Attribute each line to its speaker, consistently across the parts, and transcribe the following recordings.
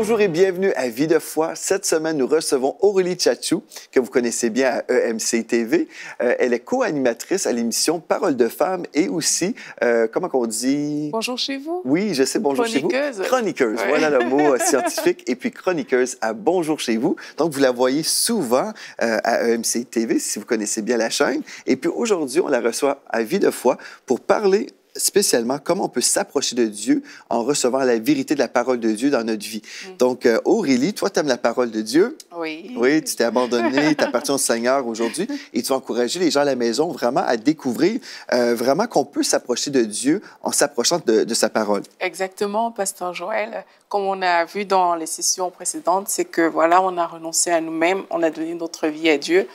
Speaker 1: Bonjour et bienvenue à Vie de foi. Cette semaine, nous recevons Aurélie Tchatchou, que vous connaissez bien à EMC TV. Elle est co-animatrice à l'émission Paroles de femmes et aussi, comment on dit?
Speaker 2: Bonjour chez vous.
Speaker 1: Oui, je sais, bonjour chez vous. Chroniqueuse. Ouais. Voilà le mot scientifique. Et puis chroniqueuse à Bonjour chez vous. Donc, vous la voyez souvent à EMC TV, si vous connaissez bien la chaîne. Et puis aujourd'hui, on la reçoit à Vie de foi pour parler spécialement comment on peut s'approcher de Dieu en recevant la vérité de la parole de Dieu dans notre vie. Donc, Aurélie, toi, tu aimes la parole de Dieu.
Speaker 2: Oui.
Speaker 1: Oui, tu t'es abandonnée, tu appartiens au Seigneur aujourd'hui et tu vas encourager les gens à la maison vraiment à découvrir vraiment qu'on peut s'approcher de Dieu en s'approchant de sa parole.
Speaker 2: Exactement, Pasteur Joël. Comme on a vu dans les sessions précédentes, c'est que voilà, on a renoncé à nous-mêmes, on a donné notre vie à Dieu.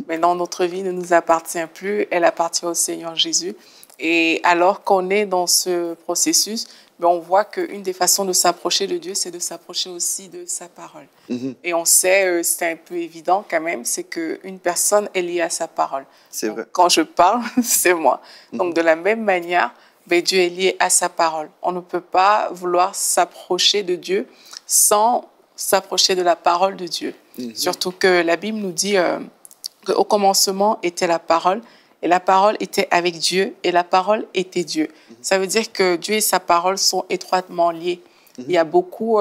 Speaker 2: Maintenant, notre vie ne nous appartient plus, elle appartient au Seigneur Jésus. Et alors qu'on est dans ce processus, on voit qu'une des façons de s'approcher de Dieu, c'est de s'approcher aussi de sa parole. Et on sait, c'est un peu évident quand même, c'est qu'une personne est liée à sa parole.
Speaker 1: C'est vrai.
Speaker 2: Quand je parle, c'est moi. Donc de la même manière, Dieu est lié à sa parole. On ne peut pas vouloir s'approcher de Dieu sans s'approcher de la parole de Dieu. Surtout que la Bible nous dit qu'au commencement était la parole, et la parole était avec Dieu, et la parole était Dieu. Ça veut dire que Dieu et sa parole sont étroitement liés. Il y a beaucoup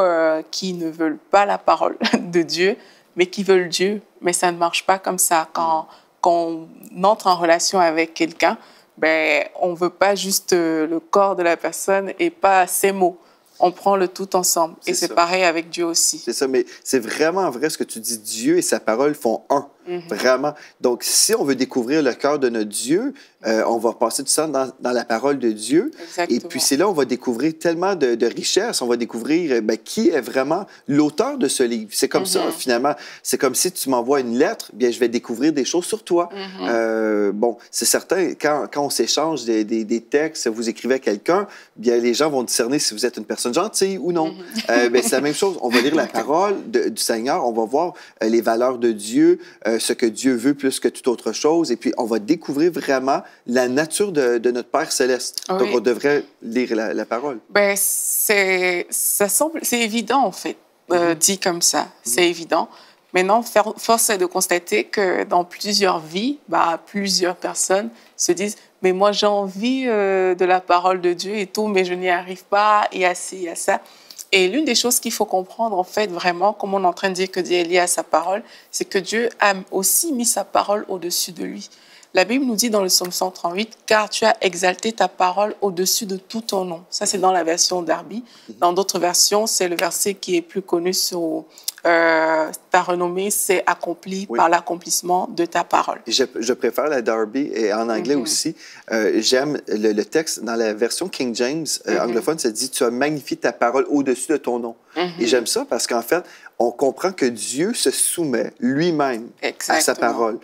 Speaker 2: qui ne veulent pas la parole de Dieu, mais qui veulent Dieu. Mais ça ne marche pas comme ça. Quand on entre en relation avec quelqu'un, on ne veut pas juste le corps de la personne et pas ses mots. On prend le tout ensemble. Et c'est pareil avec Dieu aussi.
Speaker 1: C'est ça, mais c'est vraiment vrai ce que tu dis. Dieu et sa parole font un. Vraiment. Donc, si on veut découvrir le cœur de notre Dieu, on va passer du temps dans la parole de Dieu.
Speaker 2: Exactement.
Speaker 1: Et puis, c'est là on va découvrir tellement de richesses. On va découvrir qui est vraiment l'auteur de ce livre. C'est comme ça, finalement. C'est comme si tu m'envoies une lettre, bien, je vais découvrir des choses sur toi. Bon, c'est certain, quand on s'échange des textes, vous écrivez à quelqu'un, bien, les gens vont discerner si vous êtes une personne gentille ou non. C'est la même chose. On va lire la parole du Seigneur, on va voir les valeurs de Dieu, ce que Dieu veut plus que toute autre chose. Et puis, on va découvrir vraiment la nature de notre Père céleste. Oui. Donc, on devrait lire la parole.
Speaker 2: C'est évident, en fait, dit comme ça. C'est évident. Maintenant, force est de constater que dans plusieurs vies, plusieurs personnes se disent « Mais moi, j'ai envie de la parole de Dieu et tout, mais je n'y arrive pas, et à ci, et à ça. » Et l'une des choses qu'il faut comprendre, en fait, vraiment, comme on est en train de dire que Dieu est lié à sa parole, c'est que Dieu a aussi mis sa parole au-dessus de lui. La Bible nous dit dans le psaume 138, « Car tu as exalté ta parole au-dessus de tout ton nom. » Ça, c'est dans la version Darby. Dans d'autres versions, c'est le verset qui est plus connu sur ta renommée s'est accomplie par l'accomplissement de ta parole.
Speaker 1: Je préfère la Darby et en anglais aussi. J'aime le texte dans la version King James anglophone, ça dit « Tu as magnifié ta parole au-dessus de ton nom. » Et j'aime ça parce qu'en fait, on comprend que Dieu se soumet lui-même à sa parole.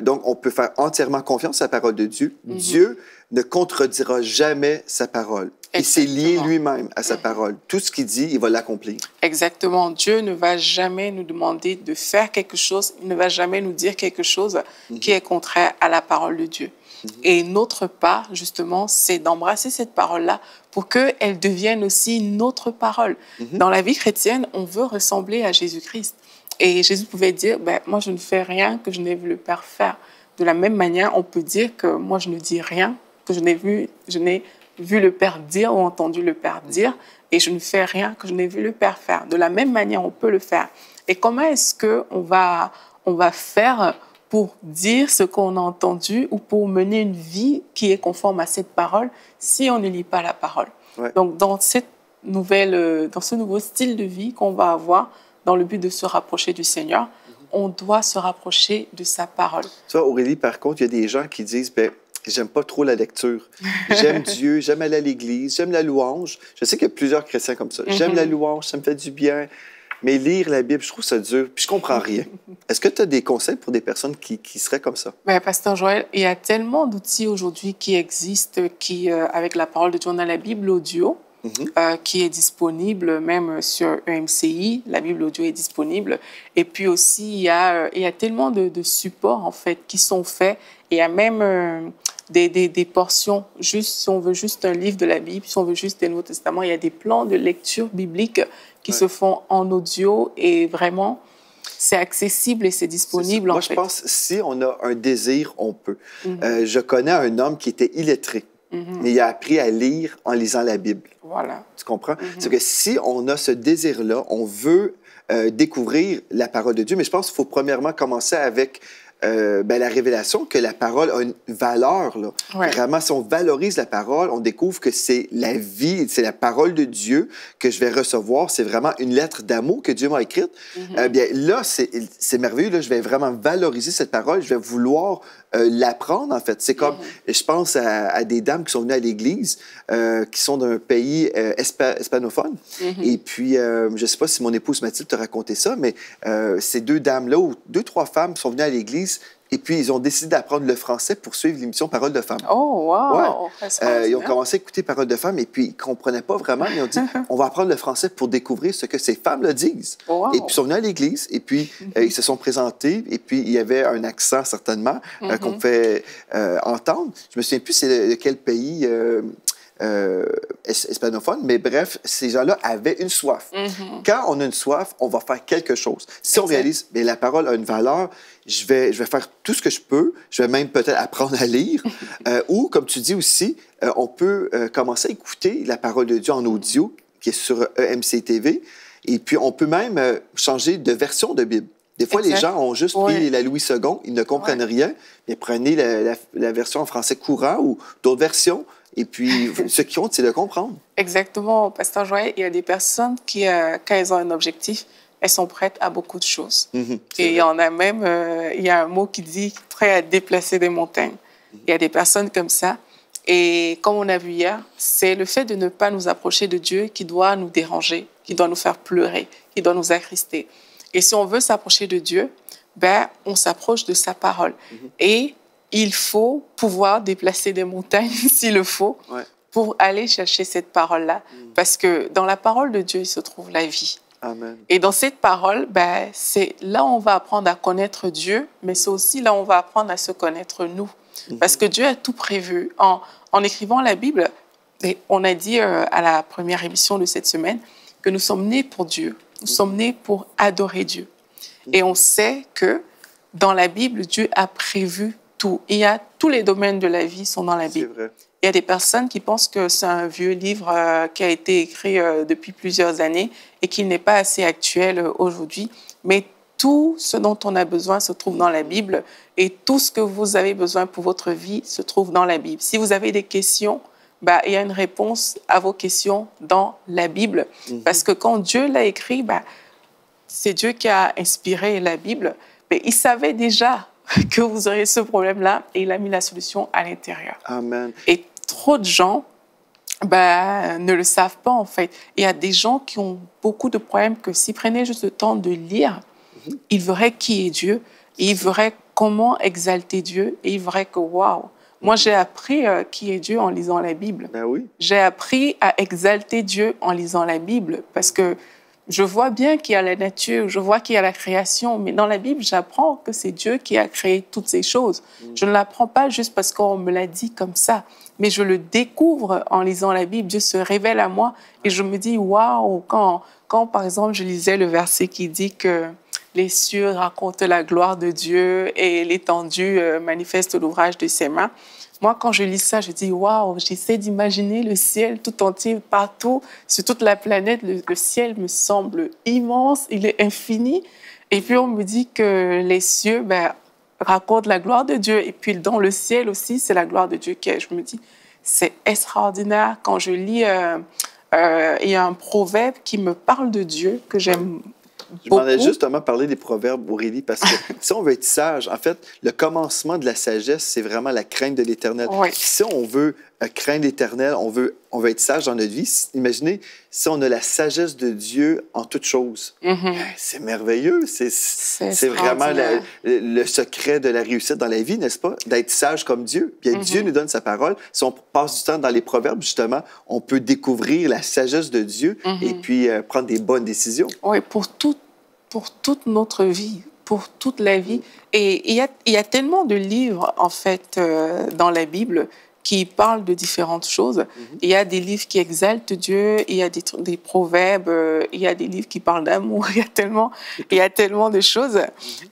Speaker 1: Donc, on peut faire entièrement confiance à la parole de Dieu. Dieu ne contredira jamais sa parole. Il s'est lié lui-même à sa parole. Tout ce qu'il dit, il va l'accomplir.
Speaker 2: Exactement. Dieu ne va jamais nous demander de faire quelque chose. Il ne va jamais nous dire quelque chose qui est contraire à la parole de Dieu. Et notre part, justement, c'est d'embrasser cette parole-là pour qu'elle devienne aussi notre parole. Dans la vie chrétienne, on veut ressembler à Jésus-Christ. Et Jésus pouvait dire, moi, je ne fais rien que je n'ai vu le Père faire. De la même manière, on peut dire que moi, je ne dis rien que je n'ai vu le Père dire ou entendu le Père dire, et je ne fais rien que je n'ai vu le Père faire. De la même manière, on peut le faire. Et comment est-ce qu'on va faire pour dire ce qu'on a entendu ou pour mener une vie qui est conforme à cette parole si on ne lit pas la parole? Donc, dans ce nouveau style de vie qu'on va avoir, dans le but de se rapprocher du Seigneur, on doit se rapprocher de sa parole.
Speaker 1: Tu vois, Aurélie, par contre, il y a des gens qui disent, j'aime pas trop la lecture. J'aime Dieu, j'aime aller à l'église, j'aime la louange. Je sais qu'il y a plusieurs chrétiens comme ça. J'aime la louange, ça me fait du bien. Mais lire la Bible, je trouve ça dur, puis je comprends rien. Est-ce que tu as des conseils pour des personnes qui seraient comme ça?
Speaker 2: Pasteur Joël, il y a tellement d'outils aujourd'hui qui existent, avec la parole de Dieu, on a la Bible audio, qui est disponible même sur EMCI. La Bible audio est disponible. Et puis aussi, il y a tellement de supports, en fait, qui sont faits. Il y a même des portions, juste si on veut juste un livre de la Bible, si on veut juste le Nouveau Testament, il y a des plans de lecture biblique qui se font en audio et vraiment, c'est accessible et c'est disponible.
Speaker 1: Moi, je pense si on a un désir, on peut. Je connais un homme qui était illettré, mais il a appris à lire en lisant la Bible.
Speaker 2: Voilà.
Speaker 1: Tu comprends? C'est que si on a ce désir-là, on veut découvrir la parole de Dieu, mais je pense qu'il faut premièrement commencer avec la révélation que la parole a une valeur. Là.
Speaker 2: Ouais.
Speaker 1: Vraiment, si on valorise la parole, on découvre que c'est la vie, c'est la parole de Dieu que je vais recevoir. C'est vraiment une lettre d'amour que Dieu m'a écrite. Bien là, c'est merveilleux. Là, je vais vraiment valoriser cette parole. Je vais vouloir l'apprendre, en fait. C'est comme, je pense à des dames qui sont venues à l'Église, qui sont d'un pays hispanophone. Et puis, je ne sais pas si mon épouse Mathilde t'a raconté ça, mais ces deux dames-là, ou deux, trois femmes sont venues à l'Église, et puis ils ont décidé d'apprendre le français pour suivre l'émission Parole de femmes.
Speaker 2: Oh, wow!
Speaker 1: Ouais. Ils ont commencé à écouter Parole de femmes, et puis ils ne comprenaient pas vraiment. Ils ont dit, on va apprendre le français pour découvrir ce que ces femmes-là disent.
Speaker 2: Wow.
Speaker 1: Et puis ils sont venus à l'Église, et puis ils se sont présentés, et puis il y avait un accent, certainement, qu'on pouvait entendre. Je me souviens plus c'est de quel pays... hispanophone, mais bref, ces gens-là avaient une soif. Quand on a une soif, on va faire quelque chose. Si on réalise, bien, la parole a une valeur, je vais faire tout ce que je peux, je vais même peut-être apprendre à lire, ou, comme tu dis aussi, on peut commencer à écouter la parole de Dieu en audio, qui est sur EMC TV, et puis on peut même changer de version de Bible. Des fois, les gens ont juste pris la Louis II, ils ne comprennent rien, mais prenez la version en français courant ou d'autres versions. Et puis, ce qui compte, c'est de comprendre.
Speaker 2: Exactement, Pasteur Joël. Il y a des personnes qui, quand elles ont un objectif, elles sont prêtes à beaucoup de choses. Et il y en a même, il y a un mot qui dit « prêt à déplacer des montagnes ». Il y a des personnes comme ça. Et comme on a vu hier, c'est le fait de ne pas nous approcher de Dieu qui doit nous déranger, qui doit nous faire pleurer, qui doit nous attrister. Et si on veut s'approcher de Dieu, ben, on s'approche de sa parole. Et il faut pouvoir déplacer des montagnes, s'il le faut, pour aller chercher cette parole-là. Parce que dans la parole de Dieu, il se trouve la vie.
Speaker 1: Amen.
Speaker 2: Et dans cette parole, ben, c'est là où on va apprendre à connaître Dieu, mais c'est aussi là où on va apprendre à se connaître nous. Parce que Dieu a tout prévu. En écrivant la Bible, et on a dit à la première émission de cette semaine que nous sommes nés pour Dieu. Nous sommes nés pour adorer Dieu. Et on sait que dans la Bible, Dieu a prévu tout. Il y a tous les domaines de la vie sont dans la Bible.
Speaker 1: C'est vrai.
Speaker 2: Il y a des personnes qui pensent que c'est un vieux livre qui a été écrit depuis plusieurs années et qu'il n'est pas assez actuel aujourd'hui. Mais tout ce dont on a besoin se trouve dans la Bible et tout ce que vous avez besoin pour votre vie se trouve dans la Bible. Si vous avez des questions, bah, il y a une réponse à vos questions dans la Bible. Parce que quand Dieu l'a écrit, bah, c'est Dieu qui a inspiré la Bible. Mais il savait déjà que vous auriez ce problème-là et il a mis la solution à l'intérieur.
Speaker 1: Amen.
Speaker 2: Et trop de gens ne le savent pas, en fait. Il y a des gens qui ont beaucoup de problèmes que s'ils prenaient juste le temps de lire, ils verraient qui est Dieu et ils verraient comment exalter Dieu et ils verraient que, waouh, moi, j'ai appris qui est Dieu en lisant la Bible.
Speaker 1: Ben oui.
Speaker 2: J'ai appris à exalter Dieu en lisant la Bible parce que je vois bien qu'il y a la nature, je vois qu'il y a la création, mais dans la Bible, j'apprends que c'est Dieu qui a créé toutes ces choses. Je ne l'apprends pas juste parce qu'on me l'a dit comme ça, mais je le découvre en lisant la Bible. Dieu se révèle à moi et je me dis, waouh, quand par exemple, je lisais le verset qui dit que les cieux racontent la gloire de Dieu et l'étendue manifeste l'ouvrage de ses mains. Moi, quand je lis ça, je dis, waouh, j'essaie d'imaginer le ciel tout entier, partout, sur toute la planète. Le ciel me semble immense, il est infini. Et puis, on me dit que les cieux racontent la gloire de Dieu. Et puis, dans le ciel aussi, c'est la gloire de Dieu qui est. Je me dis, c'est extraordinaire. Quand je lis, il y a un proverbe qui me parle de Dieu que j'aime
Speaker 1: Je m'en ai justement parlé des proverbes, Aurélie, parce que si on veut être sage, en fait, le commencement de la sagesse, c'est vraiment la crainte de l'Éternel.
Speaker 2: Oui.
Speaker 1: Si on veut craindre l'Éternel, on veut être sage dans notre vie. Imaginez, si on a la sagesse de Dieu en toutes choses, c'est merveilleux. C'est vraiment le secret de la réussite dans la vie, n'est-ce pas? D'être sage comme Dieu. Bien, Dieu nous donne sa parole. Si on passe du temps dans les proverbes, justement, on peut découvrir la sagesse de Dieu et puis prendre des bonnes décisions.
Speaker 2: Oui, pour toute notre vie. pour toute la vie. Et il y a tellement de livres, en fait, dans la Bible qui parlent de différentes choses. Il y a des livres qui exaltent Dieu, il y a des proverbes, il y a des livres qui parlent d'amour, il y a tellement de choses.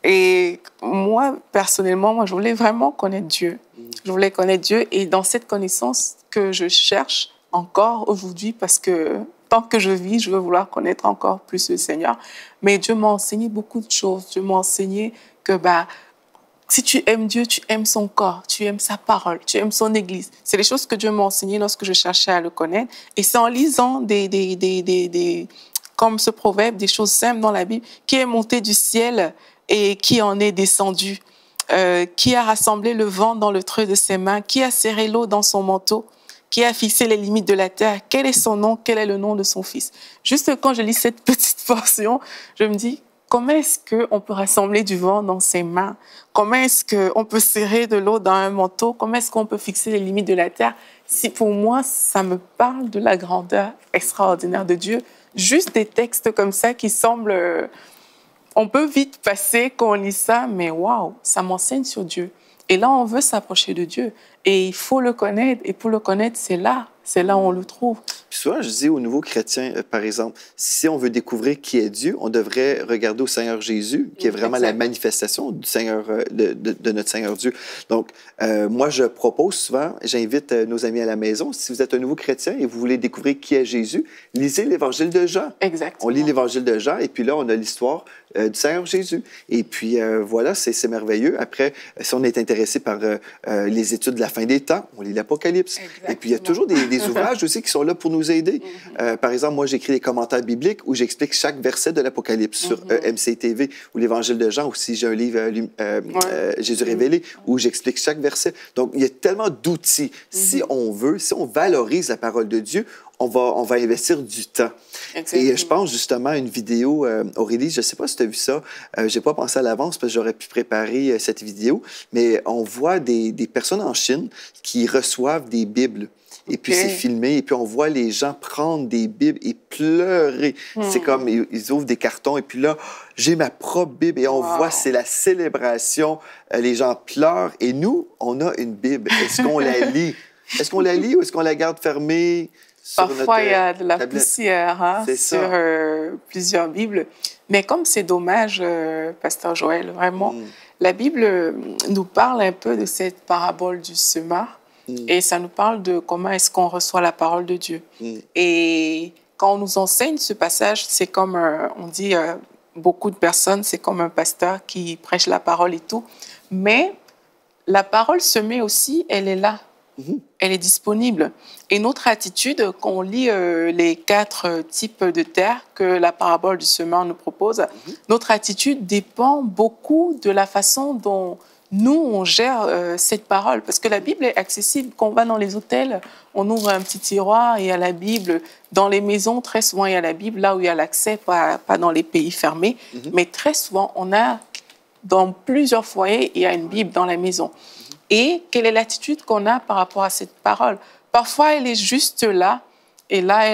Speaker 2: Et moi, personnellement, moi, je voulais vraiment connaître Dieu. Je voulais connaître Dieu et dans cette connaissance que je cherche encore aujourd'hui, parce que tant que je vis, je veux vouloir connaître encore plus le Seigneur. Mais Dieu m'a enseigné beaucoup de choses. Dieu m'a enseigné que si tu aimes Dieu, tu aimes son corps, tu aimes sa parole, tu aimes son Église. C'est les choses que Dieu m'a enseignées lorsque je cherchais à le connaître. Et c'est en lisant comme ce proverbe, des choses simples dans la Bible, qui est monté du ciel et qui en est descendu, qui a rassemblé le vent dans le creux de ses mains, qui a serré l'eau dans son manteau, qui a fixé les limites de la terre. Quel est son nom? Quel est le nom de son fils? Juste quand je lis cette petite portion, je me dis, comment est-ce qu'on peut rassembler du vent dans ses mains? Comment est-ce qu'on peut serrer de l'eau dans un manteau? Comment est-ce qu'on peut fixer les limites de la terre? Si pour moi, ça me parle de la grandeur extraordinaire de Dieu. Juste des textes comme ça qui semblent... On peut vite passer quand on lit ça, mais waouh, ça m'enseigne sur Dieu. Et là, on veut s'approcher de Dieu. Et il faut le connaître. Et pour le connaître, c'est là où on le trouve.
Speaker 1: Puis souvent, je dis aux nouveaux chrétiens, par exemple, si on veut découvrir qui est Dieu, on devrait regarder au Seigneur Jésus, qui est vraiment la manifestation du Seigneur, de notre Seigneur Dieu. Donc, moi, je propose souvent, j'invite nos amis à la maison, si vous êtes un nouveau chrétien et vous voulez découvrir qui est Jésus, lisez l'Évangile de Jean.
Speaker 2: Exactement.
Speaker 1: On lit l'Évangile de Jean et puis là, on a l'histoire du Seigneur Jésus. Et puis, voilà, c'est merveilleux. Après, si on est intéressé par les études de la fin des temps, on lit l'Apocalypse. Et puis, il y a toujours des ouvrages aussi qui sont là pour nous aider. Par exemple, moi, j'écris des commentaires bibliques où j'explique chaque verset de l'Apocalypse sur MCTV ou l'Évangile de Jean. Aussi, j'ai un livre, Jésus révélé, où j'explique chaque verset. Donc, il y a tellement d'outils. Si on veut, si on valorise la parole de Dieu, on va investir du temps. Exactement. Et je pense justement à une vidéo, Aurélie, je ne sais pas si tu as vu ça, je n'ai pas pensé à l'avance parce que j'aurais pu préparer cette vidéo, mais on voit des personnes en Chine qui reçoivent des Bibles. Et puis, c'est filmé. Et puis, on voit les gens prendre des Bibles et pleurer. C'est comme, ils ouvrent des cartons. Et puis là, j'ai ma propre Bible. Et on voit, c'est la célébration. Les gens pleurent. Et nous, on a une Bible. Est-ce qu'on la lit? Est-ce qu'on la lit ou est-ce qu'on la garde fermée sur
Speaker 2: Parfois, il y a de la
Speaker 1: tablette?
Speaker 2: poussière sur plusieurs Bibles. Mais comme c'est dommage, Pasteur Joël, vraiment, la Bible nous parle un peu de cette parabole du semeur. Et ça nous parle de comment est-ce qu'on reçoit la parole de Dieu. Et quand on nous enseigne ce passage, c'est comme, on dit, beaucoup de personnes, c'est comme un pasteur qui prêche la parole et tout. Mais la parole semée aussi, elle est là. Elle est disponible. Et notre attitude, quand on lit les 4 types de terre que la parabole du semeur nous propose, notre attitude dépend beaucoup de la façon dont nous, on gère cette parole. Parce que la Bible est accessible. Quand on va dans les hôtels, on ouvre un petit tiroir et il y a la Bible. Dans les maisons, très souvent, il y a la Bible, là où il y a l'accès, pas dans les pays fermés. Mais très souvent, on a, dans plusieurs foyers, il y a une Bible dans la maison. Et quelle est l'attitude qu'on a par rapport à cette parole? Parfois, elle est juste là, et là,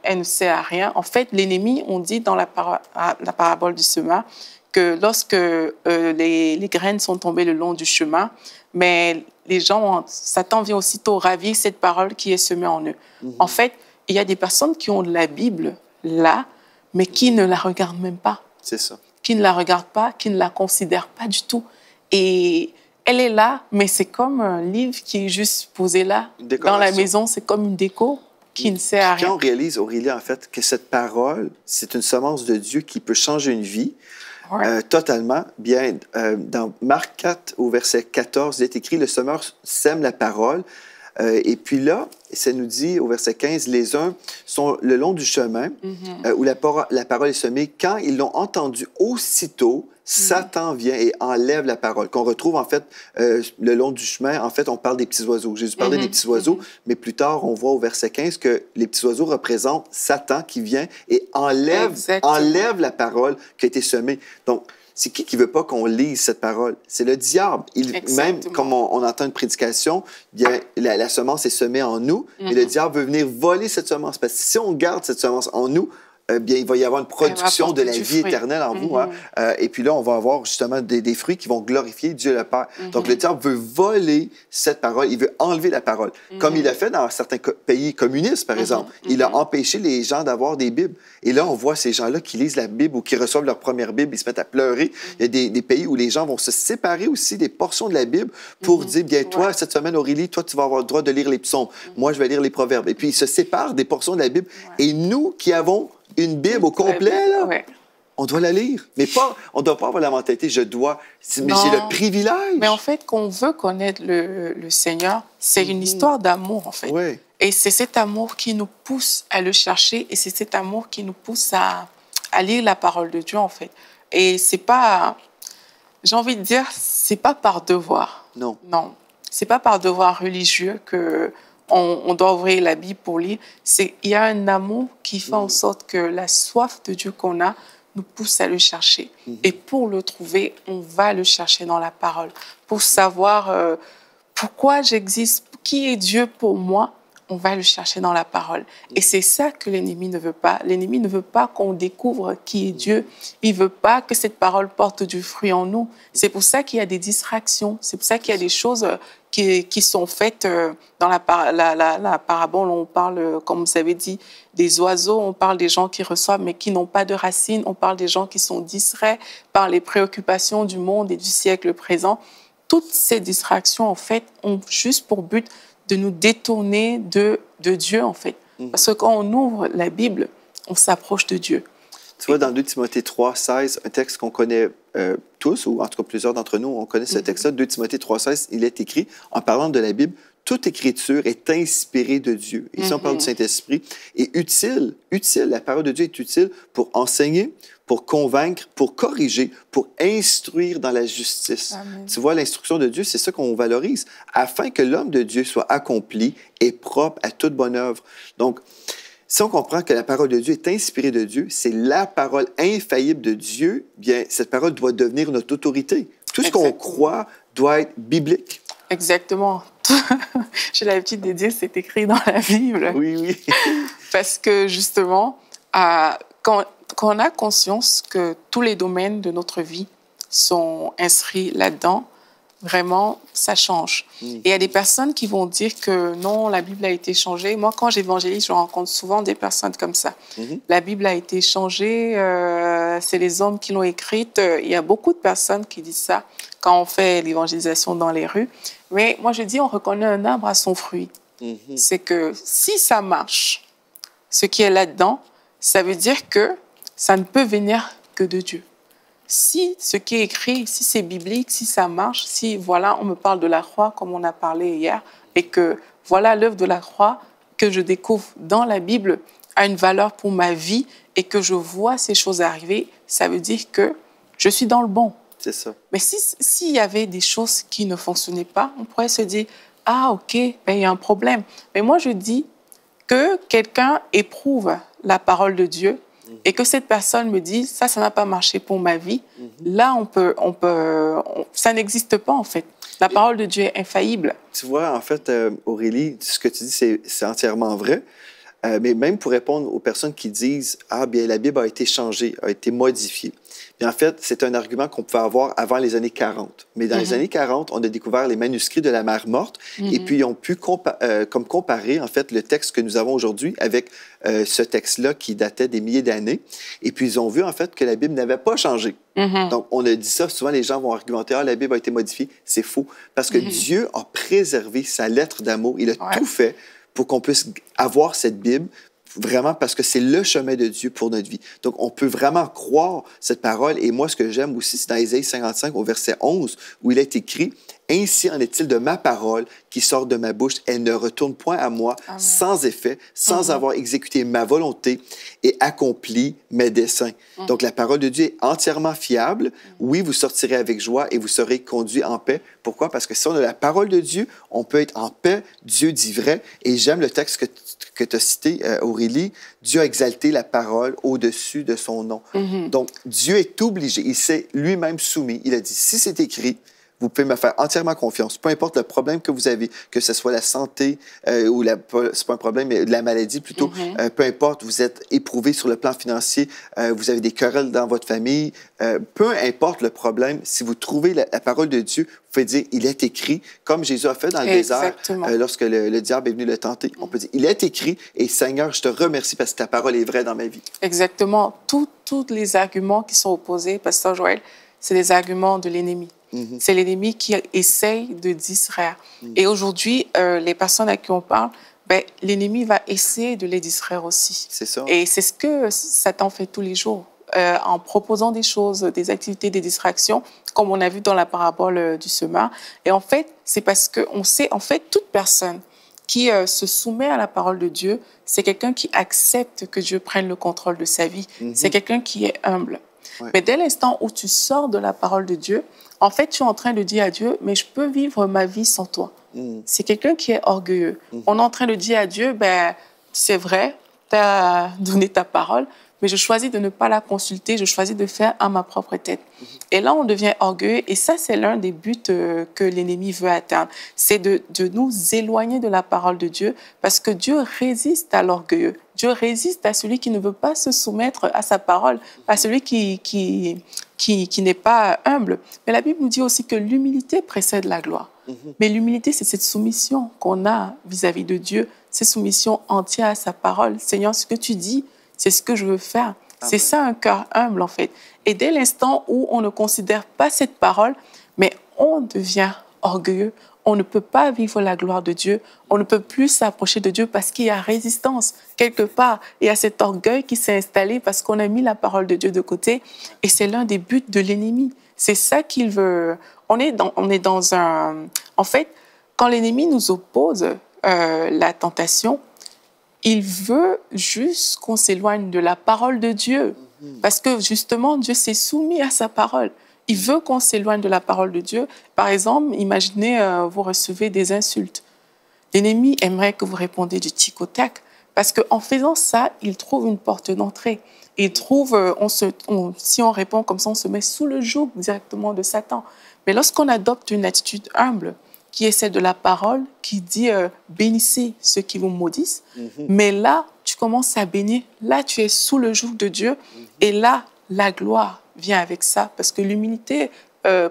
Speaker 2: elle ne sert à rien. En fait, l'ennemi, on dit dans la parabole du semeur, que lorsque les graines sont tombées le long du chemin, mais les gens, Satan vient aussitôt ravir cette parole qui est semée en eux. En fait, il y a des personnes qui ont la Bible là, mais qui ne la regardent même pas.
Speaker 1: C'est ça.
Speaker 2: Qui ne la regardent pas, qui ne la considèrent pas du tout. Et elle est là, mais c'est comme un livre qui est juste posé là, dans la maison. C'est comme une déco qui ne sert à rien.
Speaker 1: Quand on réalise, Aurélie, en fait, que cette parole, c'est une semence de Dieu qui peut changer une vie, totalement. Bien, dans Marc 4, au verset 14, il est écrit « Le semeur sème la parole ». Et puis là, ça nous dit au verset 15, « Les uns sont le long du chemin où la parole est semée. Quand ils l'ont entendu aussitôt, Satan vient et enlève la parole. » Qu'on retrouve en fait le long du chemin. En fait, on parle des petits oiseaux. Jésus parlait des petits oiseaux, mais plus tard, on voit au verset 15 que les petits oiseaux représentent Satan qui vient et enlève la parole qui a été semée. Donc, c'est qui veut pas qu'on lise cette parole? C'est le diable. Même comme on entend une prédication, bien, la semence est semée en nous, et le diable veut venir voler cette semence. Parce que si on garde cette semence en nous, bien, il va y avoir une production de la vie éternelle en vous. Hein? Et puis là, on va avoir justement des fruits qui vont glorifier Dieu le Père. Donc, le diable veut voler cette parole, il veut enlever la parole. Comme il a fait dans certains pays communistes, par exemple. Il a empêché les gens d'avoir des Bibles. Et là, on voit ces gens-là qui lisent la Bible ou qui reçoivent leur première Bible, ils se mettent à pleurer. Il y a des pays où les gens vont se séparer aussi des portions de la Bible pour dire, bien, toi, cette semaine, Aurélie, toi, tu vas avoir le droit de lire les psaumes. Moi, je vais lire les proverbes. Et puis, ils se séparent des portions de la Bible. Et nous qui avons une Bible au complet, là, on doit la lire. Mais pas, on ne doit pas avoir la mentalité, je dois, mais j'ai le privilège.
Speaker 2: Mais en fait, qu'on veut connaître le Seigneur, c'est une histoire d'amour, en fait.
Speaker 1: Oui.
Speaker 2: Et c'est cet amour qui nous pousse à le chercher et c'est cet amour qui nous pousse à lire la parole de Dieu, en fait. Et c'est pas, j'ai envie de dire, c'est pas par devoir.
Speaker 1: Non.
Speaker 2: Non. C'est pas par devoir religieux que on doit ouvrir la Bible pour lire. Il y a un amour qui fait en sorte que la soif de Dieu qu'on a nous pousse à le chercher. Et pour le trouver, on va le chercher dans la parole. Pour savoir pourquoi j'existe, qui est Dieu pour moi, on va le chercher dans la parole. Et c'est ça que l'ennemi ne veut pas. L'ennemi ne veut pas qu'on découvre qui est Dieu. Il ne veut pas que cette parole porte du fruit en nous. C'est pour ça qu'il y a des distractions. C'est pour ça qu'il y a des choses qui sont faites dans la parabole. On parle, comme vous avez dit, des oiseaux. On parle des gens qui reçoivent mais qui n'ont pas de racines. On parle des gens qui sont distraits par les préoccupations du monde et du siècle présent. Toutes ces distractions, en fait, ont juste pour but de nous détourner de Dieu, en fait. Parce que quand on ouvre la Bible, on s'approche de Dieu.
Speaker 1: Tu vois, dans 2 Timothée 3, 16, un texte qu'on connaît tous, ou en tout cas plusieurs d'entre nous, on connaît ce texte-là, 2 Timothée 3, 16, il est écrit, en parlant de la Bible, toute écriture est inspirée de Dieu. Ici, on parle du Saint-Esprit. Et utile, la parole de Dieu est utile pour enseigner, pour convaincre, pour corriger, pour instruire dans la justice.
Speaker 2: Amen.
Speaker 1: Tu vois, l'instruction de Dieu, c'est ça qu'on valorise, afin que l'homme de Dieu soit accompli et propre à toute bonne œuvre. Donc, si on comprend que la parole de Dieu est inspirée de Dieu, c'est la parole infaillible de Dieu, bien, cette parole doit devenir notre autorité. Tout ce qu'on croit doit être biblique.
Speaker 2: Exactement. J'ai l'habitude de dire c'est écrit dans la Bible.
Speaker 1: Oui, oui.
Speaker 2: Parce que justement, quand on a conscience que tous les domaines de notre vie sont inscrits là-dedans, vraiment, ça change. Et il y a des personnes qui vont dire que non, la Bible a été changée. Moi, quand j'évangélise, je rencontre souvent des personnes comme ça. La Bible a été changée, c'est les hommes qui l'ont écrite. Il y a beaucoup de personnes qui disent ça quand on fait l'évangélisation dans les rues. Mais moi, je dis, on reconnaît un arbre à son fruit. C'est que si ça marche, ce qui est là-dedans, ça veut dire que ça ne peut venir que de Dieu. Si ce qui est écrit, si c'est biblique, si ça marche, si voilà, on me parle de la croix comme on a parlé hier, et que voilà l'œuvre de la croix que je découvre dans la Bible a une valeur pour ma vie et que je vois ces choses arriver, ça veut dire que je suis dans le bon.
Speaker 1: C'est ça.
Speaker 2: Mais s'il y avait des choses qui ne fonctionnaient pas, on pourrait se dire « Ah, OK, ben, il y a un problème. » Mais moi, je dis que quelqu'un éprouve la parole de Dieu et que cette personne me dit « Ça n'a pas marché pour ma vie. » Là, ça n'existe pas, en fait. La parole de Dieu est infaillible.
Speaker 1: Tu vois, en fait, Aurélie, ce que tu dis, c'est entièrement vrai. Mais même pour répondre aux personnes qui disent « Ah, bien, la Bible a été changée, a été modifiée. » Bien, en fait, c'est un argument qu'on pouvait avoir avant les années 40. Mais dans les années 40, on a découvert les manuscrits de la Mer Morte et puis ils ont pu comparer, en fait, le texte que nous avons aujourd'hui avec ce texte-là qui datait des milliers d'années. Et puis, ils ont vu, en fait, que la Bible n'avait pas changé. Donc, on a dit ça, souvent les gens vont argumenter « Ah, la Bible a été modifiée. » C'est faux. Parce que Dieu a préservé sa lettre d'amour. Il a tout fait pour qu'on puisse avoir cette Bible, vraiment parce que c'est le chemin de Dieu pour notre vie. Donc, on peut vraiment croire cette parole. Et moi, ce que j'aime aussi, c'est dans Ésaïe 55, au verset 11, où il est écrit « Ainsi en est-il de ma parole qui sort de ma bouche. Elle ne retourne point à moi sans effet, sans avoir exécuté ma volonté et accompli mes desseins. » Donc, la parole de Dieu est entièrement fiable. Oui, vous sortirez avec joie et vous serez conduits en paix. Pourquoi? Parce que si on a la parole de Dieu, on peut être en paix. Dieu dit vrai. Et j'aime le texte que tu as cité, Aurélie. Dieu a exalté la parole au-dessus de son nom. Donc, Dieu est obligé. Il s'est lui-même soumis. Il a dit, si c'est écrit, vous pouvez me faire entièrement confiance. Peu importe le problème que vous avez, que ce soit la santé ou c'est pas un problème, mais de la maladie plutôt, peu importe, vous êtes éprouvé sur le plan financier, vous avez des querelles dans votre famille, peu importe le problème, si vous trouvez la parole de Dieu, vous pouvez dire, il est écrit, comme Jésus a fait dans le désert, lorsque le diable est venu le tenter. On peut dire, il est écrit, et Seigneur, je te remercie parce que ta parole est vraie dans ma vie.
Speaker 2: Exactement. Tous les arguments qui sont opposés, Pasteur Joël, c'est des arguments de l'ennemi. C'est l'ennemi qui essaye de distraire. Et aujourd'hui, les personnes à qui on parle, ben, l'ennemi va essayer de les distraire aussi.
Speaker 1: C'est ça.
Speaker 2: Et c'est ce que Satan fait tous les jours, en proposant des choses, des activités, des distractions, comme on a vu dans la parabole du semeur. Et en fait, c'est parce qu'on sait, en fait, toute personne qui se soumet à la parole de Dieu, c'est quelqu'un qui accepte que Dieu prenne le contrôle de sa vie. C'est quelqu'un qui est humble. Ouais. Mais dès l'instant où tu sors de la parole de Dieu, en fait, tu es en train de dire à Dieu, mais je peux vivre ma vie sans toi. C'est quelqu'un qui est orgueilleux. On est en train de dire à Dieu, ben, c'est vrai, tu as donné ta parole, mais je choisis de ne pas la consulter, je choisis de faire à ma propre tête. Et là, on devient orgueilleux, et ça, c'est l'un des buts que l'ennemi veut atteindre. C'est de nous éloigner de la parole de Dieu, parce que Dieu résiste à l'orgueilleux. Dieu résiste à celui qui ne veut pas se soumettre à sa parole, à celui qui n'est pas humble. Mais la Bible nous dit aussi que l'humilité précède la gloire. Mais l'humilité, c'est cette soumission qu'on a vis-à-vis de Dieu, cette soumission entière à sa parole. Seigneur, ce que tu dis, c'est ce que je veux faire. C'est ça un cœur humble, en fait. Et dès l'instant où on ne considère pas cette parole, mais on devient orgueilleux, on ne peut pas vivre la gloire de Dieu, on ne peut plus s'approcher de Dieu parce qu'il y a résistance quelque part. Il y a cet orgueil qui s'est installé parce qu'on a mis la parole de Dieu de côté. Et c'est l'un des buts de l'ennemi. C'est ça qu'il veut. On est dans un... En fait, quand l'ennemi nous oppose la tentation, il veut juste qu'on s'éloigne de la parole de Dieu. Parce que justement, Dieu s'est soumis à sa parole. Il veut qu'on s'éloigne de la parole de Dieu. Par exemple, imaginez, vous recevez des insultes. L'ennemi aimerait que vous répondiez du tic au tac. Parce qu'en faisant ça, il trouve une porte d'entrée. Il trouve, si on répond comme ça, on se met sous le joug directement de Satan. Mais lorsqu'on adopte une attitude humble, qui est celle de la parole, qui dit bénissez ceux qui vous maudissent. Mais là, tu commences à bénir. Là, tu es sous le joug de Dieu. Et là, la gloire vient avec ça, parce que l'humilité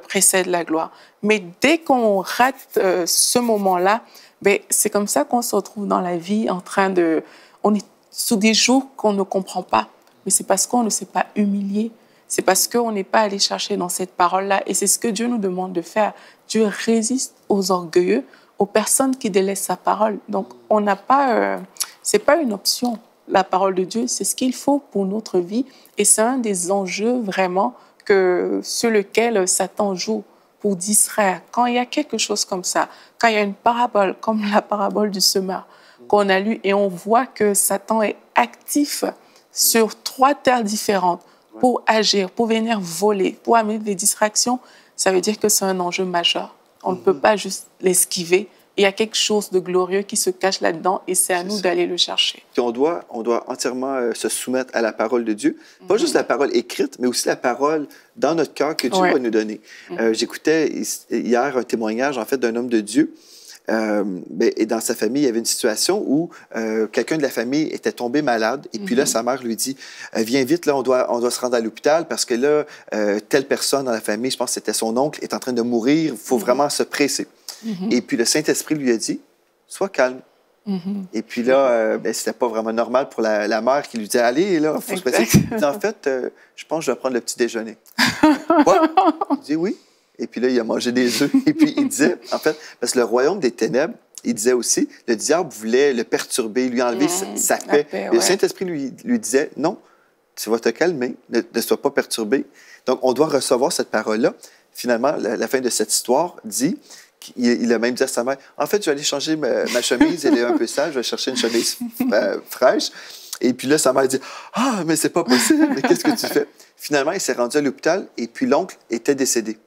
Speaker 2: précède la gloire. Mais dès qu'on rate ce moment-là, ben, c'est comme ça qu'on se retrouve dans la vie en train de... On est sous des jours qu'on ne comprend pas. Mais c'est parce qu'on ne s'est pas humilié. C'est parce qu'on n'est pas allé chercher dans cette parole-là. Et c'est ce que Dieu nous demande de faire. Dieu résiste aux orgueilleux, aux personnes qui délaissent sa parole. Donc, on n'a pas... c'est pas une option. La parole de Dieu, c'est ce qu'il faut pour notre vie. Et c'est un des enjeux vraiment sur lequel Satan joue pour distraire. Quand il y a quelque chose comme ça, quand il y a une parabole, comme la parabole du semeur qu'on a lue, et on voit que Satan est actif sur 3 terres différentes pour agir, pour venir voler, pour amener des distractions, ça veut dire que c'est un enjeu majeur. On ne peut pas juste l'esquiver. Il y a quelque chose de glorieux qui se cache là-dedans et c'est à nous d'aller le chercher.
Speaker 1: Puis on doit entièrement se soumettre à la parole de Dieu. Pas juste la parole écrite, mais aussi la parole dans notre cœur que Dieu va nous donner. J'écoutais hier un témoignage en fait d'un homme de Dieu. Et dans sa famille, il y avait une situation où quelqu'un de la famille était tombé malade. Et puis là, sa mère lui dit « Viens vite, là, on doit se rendre à l'hôpital parce que là, telle personne dans la famille, je pense que c'était son oncle, est en train de mourir. Il faut vraiment se presser. » Et puis le Saint-Esprit lui a dit « Sois calme. » Et puis là, c'était pas vraiment normal pour la mère qui lui dit « Allez, là, il faut se presser. » Il dit « En fait, je pense que je vais prendre le petit déjeuner. » Quoi? Il dit « Oui. » Et puis là, il a mangé des œufs. Et puis il disait, en fait, parce que le royaume des ténèbres, il disait aussi, le diable voulait le perturber, lui enlever sa paix. Et le Saint-Esprit lui disait, non, tu vas te calmer, ne sois pas perturbé. Donc, on doit recevoir cette parole-là. Finalement, la fin de cette histoire dit, il a même dit à sa mère, en fait, je vais aller changer ma chemise, elle est un peu sale, je vais chercher une chemise fraîche. Et puis là, sa mère dit, ah, mais c'est pas possible, mais qu'est-ce que tu fais? Finalement, il s'est rendu à l'hôpital et puis l'oncle était décédé.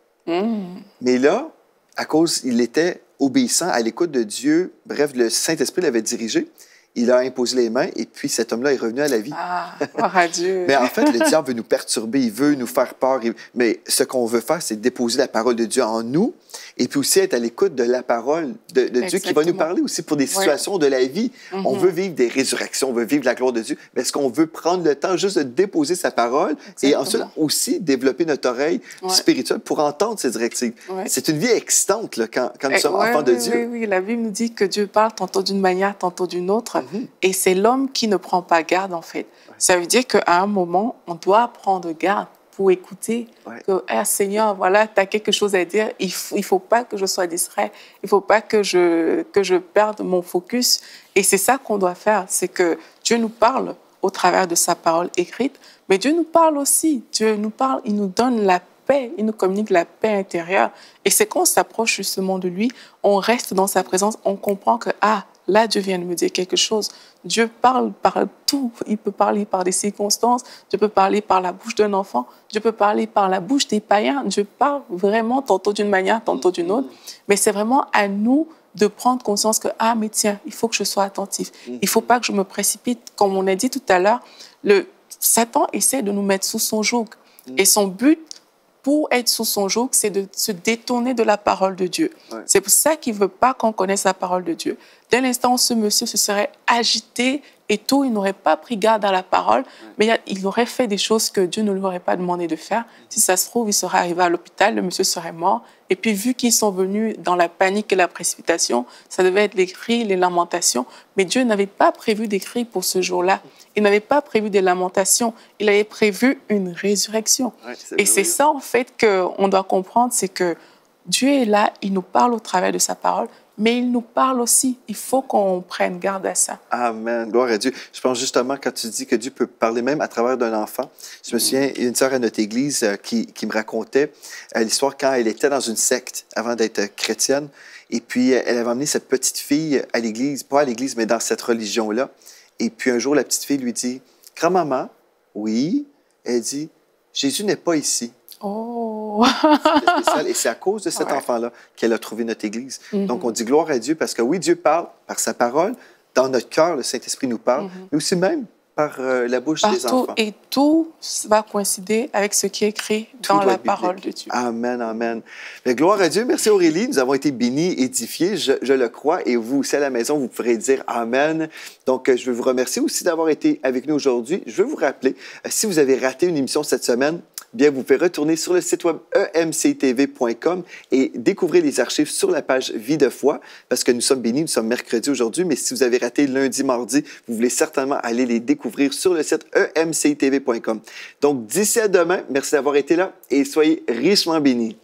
Speaker 1: Mais là, à cause, il était obéissant à l'écoute de Dieu, bref, le Saint-Esprit l'avait dirigé, il a imposé les mains et puis cet homme-là est revenu à la vie.
Speaker 2: Ah, gloire à Dieu.
Speaker 1: Mais en fait, le diable veut nous perturber, il veut nous faire peur. Mais ce qu'on veut faire, c'est déposer la parole de Dieu en nous et puis aussi être à l'écoute de la parole de Dieu qui va nous parler aussi pour des situations de la vie. On veut vivre des résurrections, on veut vivre la gloire de Dieu. Mais est-ce qu'on veut prendre le temps juste de déposer sa parole et ensuite aussi développer notre oreille spirituelle pour entendre ses directives? C'est une vie excitante là, quand nous sommes enfants de Dieu.
Speaker 2: Oui, la Bible nous dit que Dieu parle tantôt d'une manière, tantôt d'une autre. Et c'est l'homme qui ne prend pas garde, en fait. Ça veut dire qu'à un moment, on doit prendre garde pour écouter que, Seigneur, voilà, tu as quelque chose à dire. Il faut pas que je sois distrait. Il faut pas que je perde mon focus. Et c'est ça qu'on doit faire. C'est que Dieu nous parle au travers de sa parole écrite, mais Dieu nous parle aussi. Dieu nous parle, il nous donne la paix, il nous communique la paix intérieure. Et c'est quand on s'approche justement de lui, on reste dans sa présence, on comprend que, là, Dieu vient de me dire quelque chose. Dieu parle par tout. Il peut parler par des circonstances. Dieu peut parler par la bouche d'un enfant. Dieu peut parler par la bouche des païens. Dieu parle vraiment tantôt d'une manière, tantôt d'une autre. Mais c'est vraiment à nous de prendre conscience que, mais tiens, il faut que je sois attentif. Il ne faut pas que je me précipite. Comme on a dit tout à l'heure, Satan essaie de nous mettre sous son joug. Et son but, pour être sous son joug, c'est de se détourner de la parole de Dieu. C'est pour ça qu'il ne veut pas qu'on connaisse la parole de Dieu. Dès l'instant où ce monsieur se serait agité et tout, il n'aurait pas pris garde à la parole, mais il aurait fait des choses que Dieu ne lui aurait pas demandé de faire. Si ça se trouve, il serait arrivé à l'hôpital, le monsieur serait mort. Et puis, vu qu'ils sont venus dans la panique et la précipitation, ça devait être les cris, les lamentations. Mais Dieu n'avait pas prévu des cris pour ce jour-là. Il n'avait pas prévu des lamentations. Il avait prévu une résurrection. Et c'est ça, en fait, qu'on doit comprendre, c'est que Dieu est là, il nous parle au travers de sa parole, mais il nous parle aussi. Il faut qu'on prenne garde à ça.
Speaker 1: Amen. Gloire à Dieu. Je pense justement, quand tu dis que Dieu peut parler même à travers d'un enfant, je me souviens, il y a une sœur à notre église qui me racontait l'histoire quand elle était dans une secte avant d'être chrétienne. Et puis, elle avait emmené cette petite fille à l'église, pas à l'église, mais dans cette religion-là. Et puis, un jour, la petite fille lui dit, « Grand-maman, oui. » Elle dit, « Jésus n'est pas ici. »
Speaker 2: Oh!
Speaker 1: C'était spécial. Et c'est à cause de cet enfant-là qu'elle a trouvé notre Église. Donc, on dit gloire à Dieu parce que oui, Dieu parle par sa parole. Dans notre cœur, le Saint-Esprit nous parle, mais aussi même par la bouche des enfants.
Speaker 2: Et tout va coïncider avec ce qui est écrit dans la parole de Dieu.
Speaker 1: Amen, amen. Mais gloire à Dieu. Merci Aurélie. Nous avons été bénis, édifiés, je le crois. Et vous aussi à la maison, vous pourrez dire amen. Donc, je veux vous remercier aussi d'avoir été avec nous aujourd'hui. Je veux vous rappeler, si vous avez raté une émission cette semaine, bien, vous pouvez retourner sur le site web emctv.com et découvrir les archives sur la page Vie de foi, parce que nous sommes bénis, nous sommes mercredi aujourd'hui, mais si vous avez raté lundi, mardi, vous voulez certainement aller les découvrir sur le site emctv.com. Donc, d'ici à demain, merci d'avoir été là et soyez richement bénis.